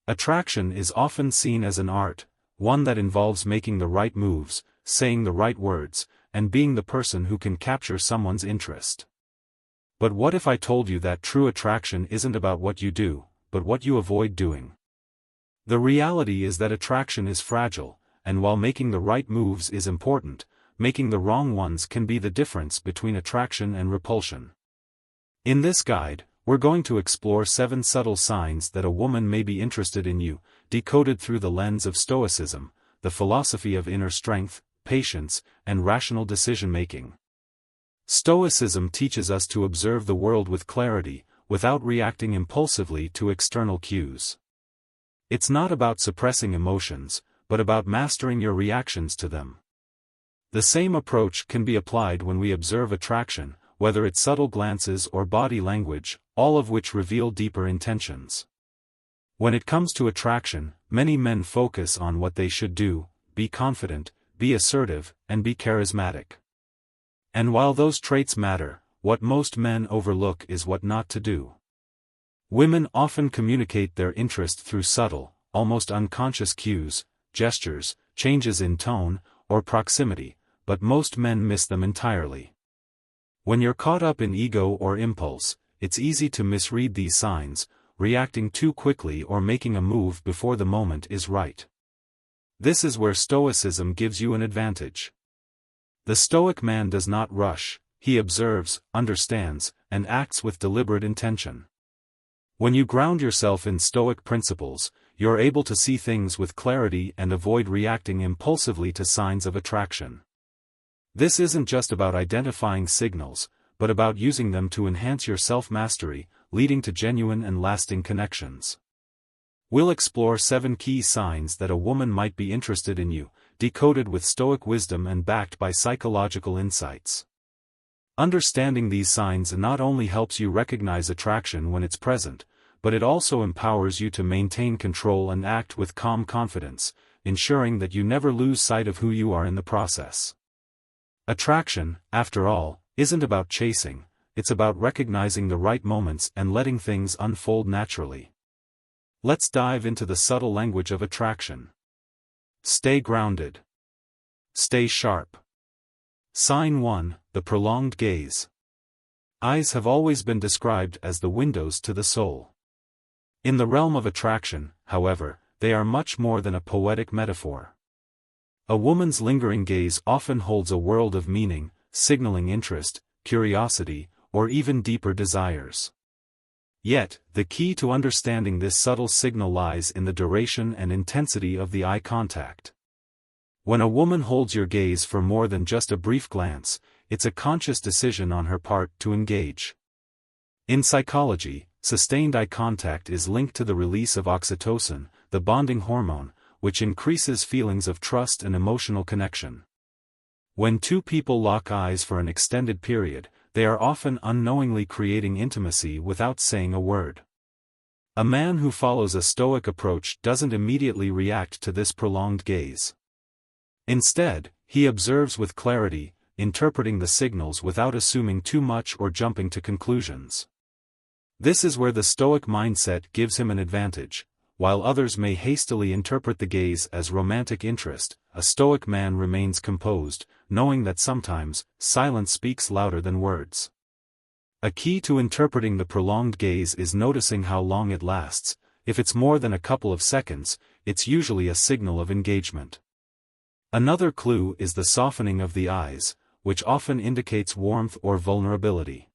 Attraction is often seen as an art, one that involves making the right moves, saying the right words, and being the person who can capture someone's interest. But what if I told you that true attraction isn't about what you do, but what you avoid doing? The reality is that attraction is fragile, and while making the right moves is important, making the wrong ones can be the difference between attraction and repulsion. In this guide, we're going to explore 7 subtle signs that a woman may be interested in you, decoded through the lens of Stoicism, the philosophy of inner strength, patience, and rational decision-making. Stoicism teaches us to observe the world with clarity, without reacting impulsively to external cues. It's not about suppressing emotions, but about mastering your reactions to them. The same approach can be applied when we observe attraction, whether it's subtle glances or body language, all of which reveal deeper intentions. When it comes to attraction, many men focus on what they should do: be confident, be assertive, and be charismatic. And while those traits matter, what most men overlook is what not to do. Women often communicate their interest through subtle, almost unconscious cues, gestures, changes in tone, or proximity, but most men miss them entirely. When you're caught up in ego or impulse, it's easy to misread these signs, reacting too quickly or making a move before the moment is right. This is where Stoicism gives you an advantage. The Stoic man does not rush, he observes, understands, and acts with deliberate intention. When you ground yourself in Stoic principles, you're able to see things with clarity and avoid reacting impulsively to signs of attraction. This isn't just about identifying signals, but about using them to enhance your self-mastery, leading to genuine and lasting connections. We'll explore 7 key signs that a woman might be interested in you, decoded with Stoic wisdom and backed by psychological insights. Understanding these signs not only helps you recognize attraction when it's present, but it also empowers you to maintain control and act with calm confidence, ensuring that you never lose sight of who you are in the process. Attraction, after all, isn't about chasing, it's about recognizing the right moments and letting things unfold naturally. Let's dive into the subtle language of attraction. Stay grounded. Stay sharp. Sign 1, the prolonged gaze. Eyes have always been described as the windows to the soul. In the realm of attraction, however, they are much more than a poetic metaphor. A woman's lingering gaze often holds a world of meaning, signaling interest, curiosity, or even deeper desires. Yet, the key to understanding this subtle signal lies in the duration and intensity of the eye contact. When a woman holds your gaze for more than just a brief glance, it's a conscious decision on her part to engage. In psychology, sustained eye contact is linked to the release of oxytocin, the bonding hormone, which increases feelings of trust and emotional connection. When 2 people lock eyes for an extended period, they are often unknowingly creating intimacy without saying a word. A man who follows a Stoic approach doesn't immediately react to this prolonged gaze. Instead, he observes with clarity, interpreting the signals without assuming too much or jumping to conclusions. This is where the Stoic mindset gives him an advantage. While others may hastily interpret the gaze as romantic interest, a Stoic man remains composed, knowing that sometimes, silence speaks louder than words. A key to interpreting the prolonged gaze is noticing how long it lasts. If it's more than a couple of seconds, it's usually a signal of engagement. Another clue is the softening of the eyes, which often indicates warmth or vulnerability.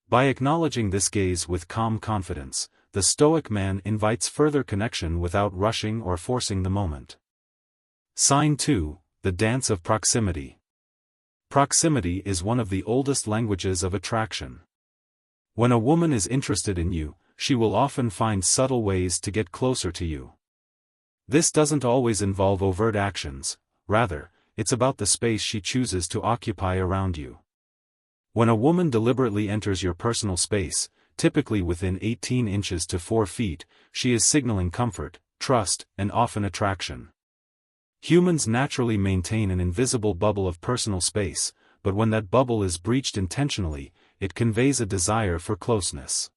By acknowledging this gaze with calm confidence, the Stoic man invites further connection without rushing or forcing the moment. Sign 2, the dance of proximity. Proximity is one of the oldest languages of attraction. When a woman is interested in you, she will often find subtle ways to get closer to you. This doesn't always involve overt actions, rather, it's about the space she chooses to occupy around you. When a woman deliberately enters your personal space, typically within 18 inches to 4 feet, she is signaling comfort, trust, and often attraction. Humans naturally maintain an invisible bubble of personal space, but when that bubble is breached intentionally, it conveys a desire for closeness.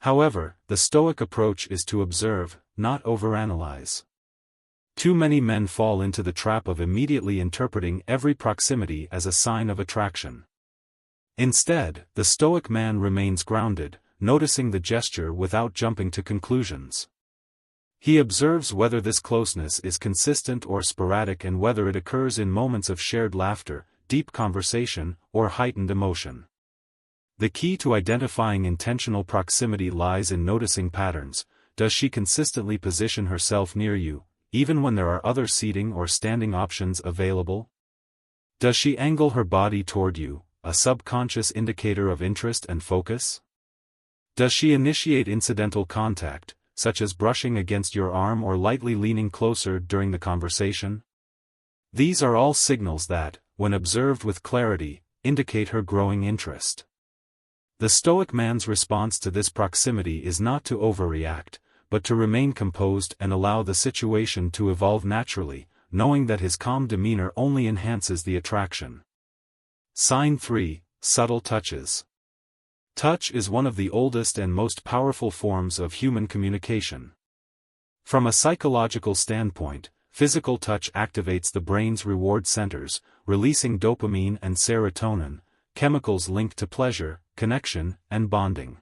However, the Stoic approach is to observe, not overanalyze. Too many men fall into the trap of immediately interpreting every proximity as a sign of attraction. Instead, the Stoic man remains grounded, noticing the gesture without jumping to conclusions. He observes whether this closeness is consistent or sporadic and whether it occurs in moments of shared laughter, deep conversation, or heightened emotion. The key to identifying intentional proximity lies in noticing patterns. Does she consistently position herself near you, even when there are other seating or standing options available? Does she angle her body toward you, a subconscious indicator of interest and focus? Does she initiate incidental contact, such as brushing against your arm or lightly leaning closer during the conversation? These are all signals that, when observed with clarity, indicate her growing interest. The Stoic man's response to this proximity is not to overreact, but to remain composed and allow the situation to evolve naturally, knowing that his calm demeanor only enhances the attraction. Sign 3, Subtle Touches. Touch is one of the oldest and most powerful forms of human communication. From a psychological standpoint, physical touch activates the brain's reward centers, releasing dopamine and serotonin, chemicals linked to pleasure, connection, and bonding.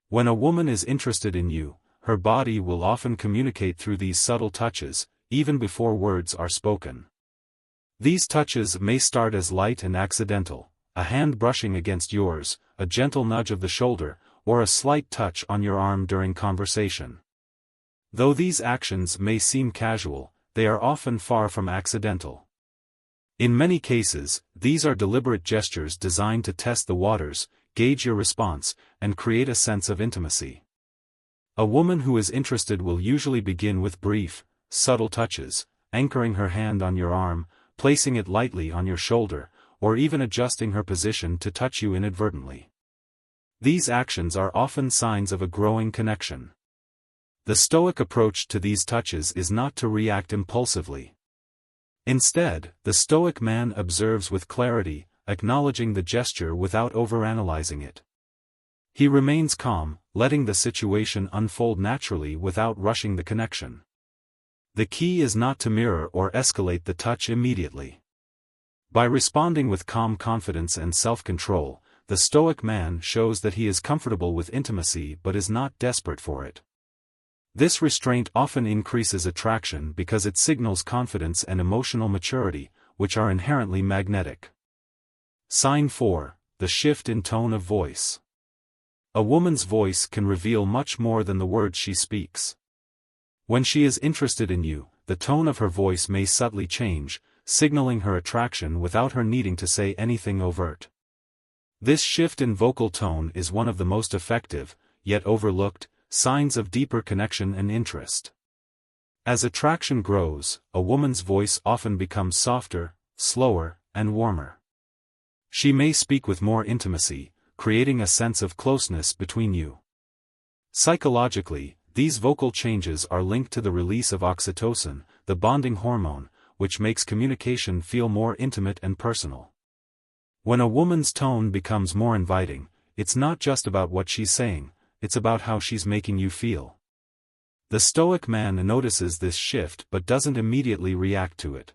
When a woman is interested in you, her body will often communicate through these subtle touches, even before words are spoken. These touches may start as light and accidental, a hand brushing against yours, a gentle nudge of the shoulder, or a slight touch on your arm during conversation. Though these actions may seem casual, they are often far from accidental. In many cases, these are deliberate gestures designed to test the waters, gauge your response, and create a sense of intimacy. A woman who is interested will usually begin with brief, subtle touches, anchoring her hand on your arm, placing it lightly on your shoulder, or even adjusting her position to touch you inadvertently. These actions are often signs of a growing connection. The Stoic approach to these touches is not to react impulsively. Instead, the Stoic man observes with clarity, acknowledging the gesture without overanalyzing it. He remains calm, letting the situation unfold naturally without rushing the connection. The key is not to mirror or escalate the touch immediately. By responding with calm confidence and self-control, the Stoic man shows that he is comfortable with intimacy but is not desperate for it. This restraint often increases attraction because it signals confidence and emotional maturity, which are inherently magnetic. Sign 4, The Shift in Tone of Voice. A woman's voice can reveal much more than the words she speaks. When she is interested in you, the tone of her voice may subtly change, signaling her attraction without her needing to say anything overt. This shift in vocal tone is one of the most effective, yet overlooked, signs of deeper connection and interest. As attraction grows, a woman's voice often becomes softer, slower, and warmer. She may speak with more intimacy, creating a sense of closeness between you. Psychologically, these vocal changes are linked to the release of oxytocin, the bonding hormone, which makes communication feel more intimate and personal. When a woman's tone becomes more inviting, it's not just about what she's saying, it's about how she's making you feel. The Stoic man notices this shift but doesn't immediately react to it.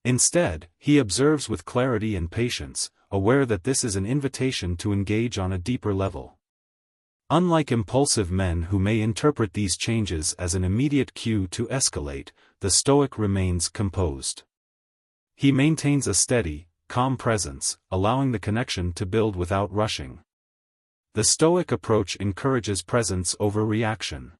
Instead, he observes with clarity and patience, aware that this is an invitation to engage on a deeper level. Unlike impulsive men who may interpret these changes as an immediate cue to escalate, the Stoic remains composed. He maintains a steady, calm presence, allowing the connection to build without rushing. The Stoic approach encourages presence over reaction.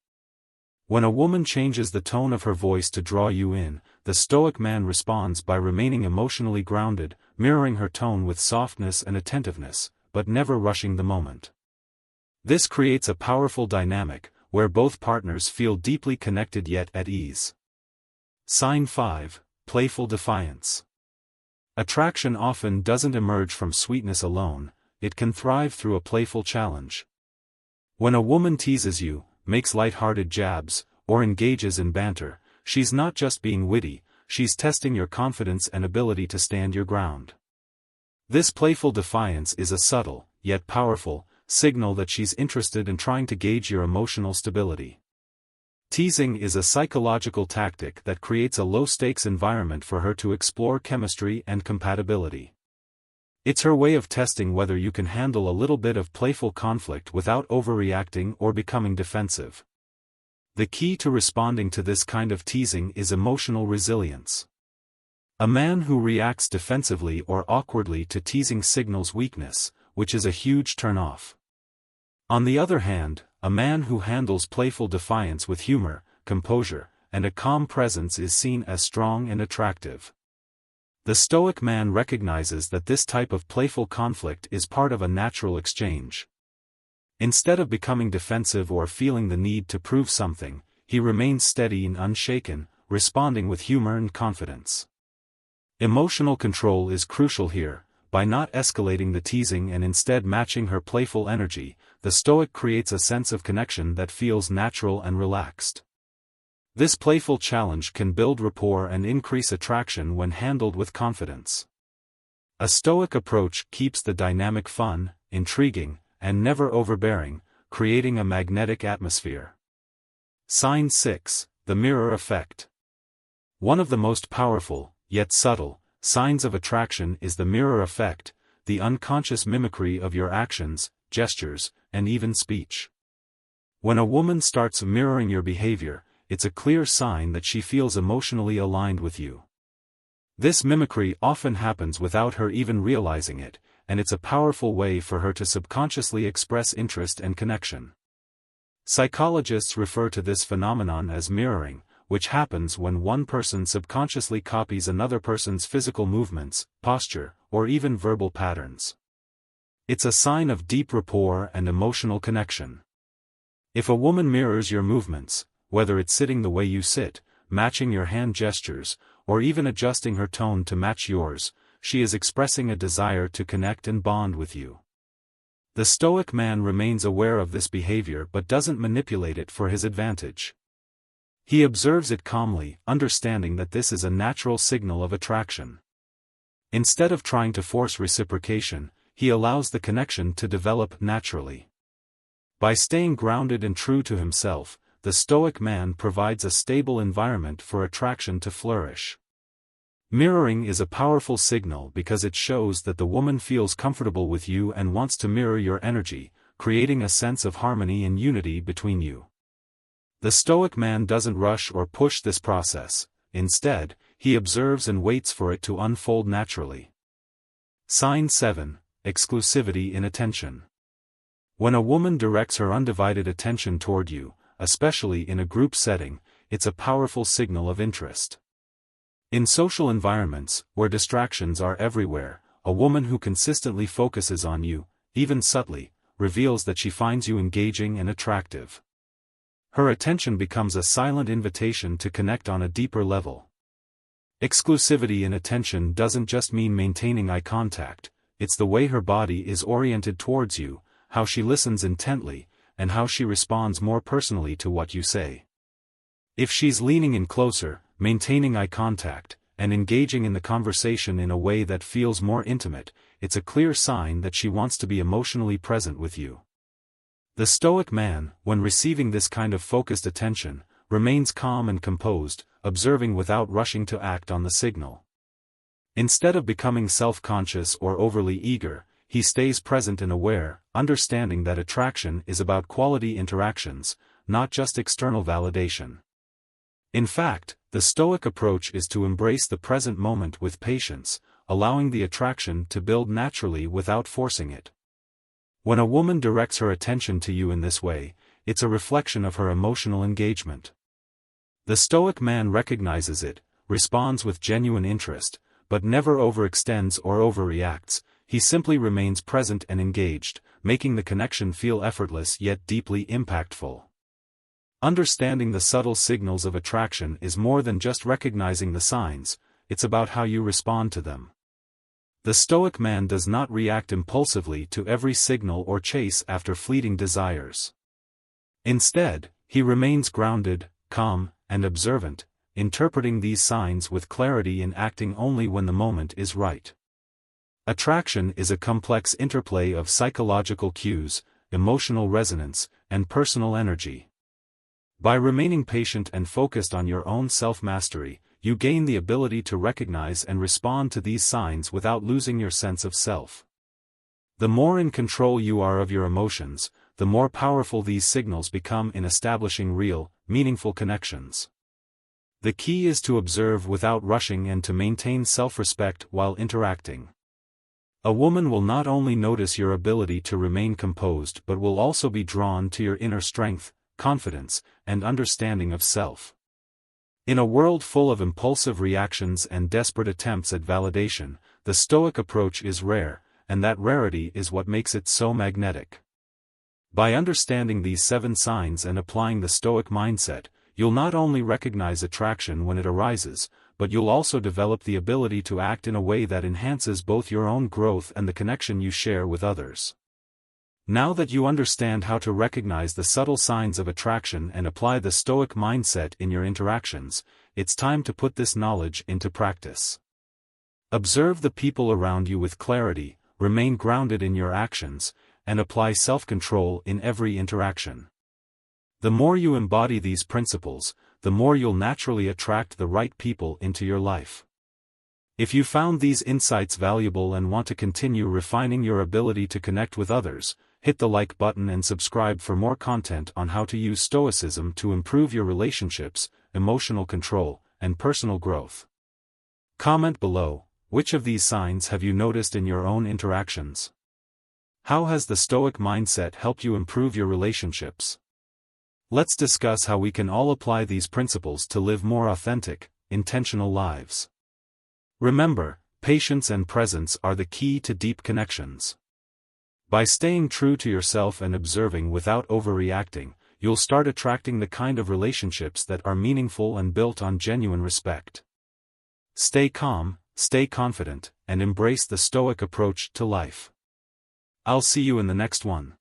When a woman changes the tone of her voice to draw you in, the Stoic man responds by remaining emotionally grounded, mirroring her tone with softness and attentiveness, but never rushing the moment. This creates a powerful dynamic, where both partners feel deeply connected yet at ease. Sign 5, Playful Defiance. Attraction often doesn't emerge from sweetness alone, it can thrive through a playful challenge. When a woman teases you, makes light-hearted jabs, or engages in banter, she's not just being witty, she's testing your confidence and ability to stand your ground. This playful defiance is a subtle, yet powerful, signal that she's interested in trying to gauge your emotional stability. Teasing is a psychological tactic that creates a low-stakes environment for her to explore chemistry and compatibility. It's her way of testing whether you can handle a little bit of playful conflict without overreacting or becoming defensive. The key to responding to this kind of teasing is emotional resilience. A man who reacts defensively or awkwardly to teasing signals weakness, which is a huge turn-off. On the other hand, a man who handles playful defiance with humor, composure, and a calm presence is seen as strong and attractive. The Stoic man recognizes that this type of playful conflict is part of a natural exchange. Instead of becoming defensive or feeling the need to prove something, he remains steady and unshaken, responding with humor and confidence. Emotional control is crucial here. By not escalating the teasing and instead matching her playful energy, the Stoic creates a sense of connection that feels natural and relaxed. This playful challenge can build rapport and increase attraction when handled with confidence. A Stoic approach keeps the dynamic fun, intriguing, and never overbearing, creating a magnetic atmosphere. Sign 6, the mirror effect. One of the most powerful, yet subtle, signs of attraction is the mirror effect, the unconscious mimicry of your actions, gestures, and even speech. When a woman starts mirroring your behavior, it's a clear sign that she feels emotionally aligned with you. This mimicry often happens without her even realizing it, and it's a powerful way for her to subconsciously express interest and connection. Psychologists refer to this phenomenon as mirroring, which happens when one person subconsciously copies another person's physical movements, posture, or even verbal patterns. It's a sign of deep rapport and emotional connection. If a woman mirrors your movements, whether it's sitting the way you sit, matching your hand gestures, or even adjusting her tone to match yours, she is expressing a desire to connect and bond with you. The Stoic man remains aware of this behavior but doesn't manipulate it for his advantage. He observes it calmly, understanding that this is a natural signal of attraction. Instead of trying to force reciprocation, he allows the connection to develop naturally. By staying grounded and true to himself, the Stoic man provides a stable environment for attraction to flourish. Mirroring is a powerful signal because it shows that the woman feels comfortable with you and wants to mirror your energy, creating a sense of harmony and unity between you. The Stoic man doesn't rush or push this process, instead, he observes and waits for it to unfold naturally. Sign 7, exclusivity in attention. When a woman directs her undivided attention toward you, especially in a group setting, it's a powerful signal of interest. In social environments, where distractions are everywhere, a woman who consistently focuses on you, even subtly, reveals that she finds you engaging and attractive. Her attention becomes a silent invitation to connect on a deeper level. Exclusivity in attention doesn't just mean maintaining eye contact, it's the way her body is oriented towards you, how she listens intently, and how she responds more personally to what you say. If she's leaning in closer, maintaining eye contact, and engaging in the conversation in a way that feels more intimate, it's a clear sign that she wants to be emotionally present with you. The Stoic man, when receiving this kind of focused attention, remains calm and composed, observing without rushing to act on the signal. Instead of becoming self-conscious or overly eager, he stays present and aware, understanding that attraction is about quality interactions, not just external validation. In fact, the Stoic approach is to embrace the present moment with patience, allowing the attraction to build naturally without forcing it. When a woman directs her attention to you in this way, it's a reflection of her emotional engagement. The Stoic man recognizes it, responds with genuine interest, but never overextends or overreacts. He simply remains present and engaged, making the connection feel effortless yet deeply impactful. Understanding the subtle signals of attraction is more than just recognizing the signs, it's about how you respond to them. The Stoic man does not react impulsively to every signal or chase after fleeting desires. Instead, he remains grounded, calm, and observant, interpreting these signs with clarity and acting only when the moment is right. Attraction is a complex interplay of psychological cues, emotional resonance, and personal energy. By remaining patient and focused on your own self-mastery, you gain the ability to recognize and respond to these signs without losing your sense of self. The more in control you are of your emotions, the more powerful these signals become in establishing real, meaningful connections. The key is to observe without rushing and to maintain self-respect while interacting. A woman will not only notice your ability to remain composed but will also be drawn to your inner strength, confidence, and understanding of self. In a world full of impulsive reactions and desperate attempts at validation, the Stoic approach is rare, and that rarity is what makes it so magnetic. By understanding these 7 signs and applying the Stoic mindset, you'll not only recognize attraction when it arises, but you'll also develop the ability to act in a way that enhances both your own growth and the connection you share with others. Now that you understand how to recognize the subtle signs of attraction and apply the Stoic mindset in your interactions, it's time to put this knowledge into practice. Observe the people around you with clarity, remain grounded in your actions, and apply self-control in every interaction. The more you embody these principles, the more you'll naturally attract the right people into your life. If you found these insights valuable and want to continue refining your ability to connect with others, hit the like button and subscribe for more content on how to use Stoicism to improve your relationships, emotional control, and personal growth. Comment below, which of these signs have you noticed in your own interactions? How has the Stoic mindset helped you improve your relationships? Let's discuss how we can all apply these principles to live more authentic, intentional lives. Remember, patience and presence are the key to deep connections. By staying true to yourself and observing without overreacting, you'll start attracting the kind of relationships that are meaningful and built on genuine respect. Stay calm, stay confident, and embrace the Stoic approach to life. I'll see you in the next one.